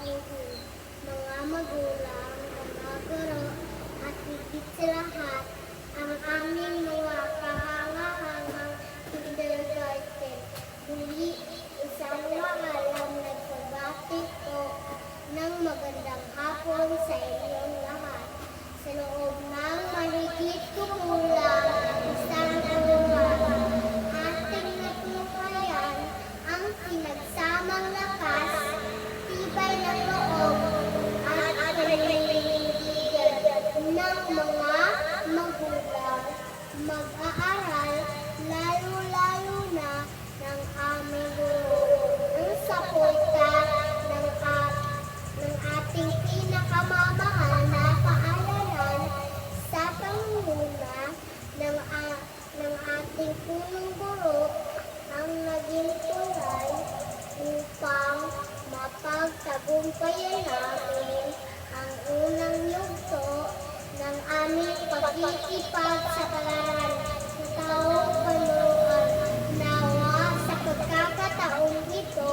aking mga magulang, mga guro, at higit sa lahat, ang aming mga kahanga-hangang kindergarten. Muli, isang maalam nagbabati ko ng magandang hapon sa inyong lahat. Sa loob ng mahigit kumulang isang buwan, ating natunghayan ang pinagsamang lakas, tibay ng loob, at paninindigan ng mga magulang, mag-aaral, lalo-lalo na ng aming guro. Ang suporta ng ating pinakamamahal na paaralan sa pangunguna ng ating punong guro ang naging tulay upang mapagtagumpayan namin ang unang yugto ng aming pagkikipagsabayan sa taong panuan. Nawa sa pagkakataong ito,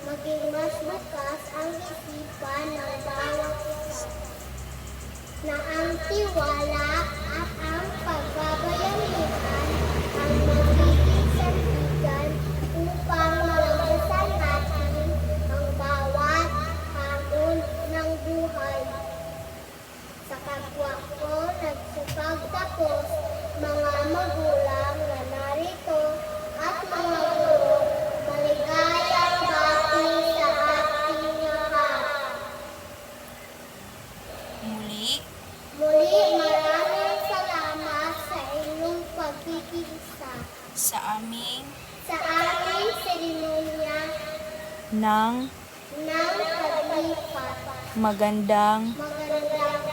maging mas bukas ang isipan ng bawat isa na ang tiwala at ang pagbabayanihan ang magiging sandigan upang malampasan natin ang bawat hamon ng buhay. Sa kapwa ko nagsipagtapos, mga magulang na narito at mga guro, maligayang bati sa ating lahat. Muli, maraming salamat sa inyong pagkikiisa sa aming seremonya ng ng paglipat magandang magandang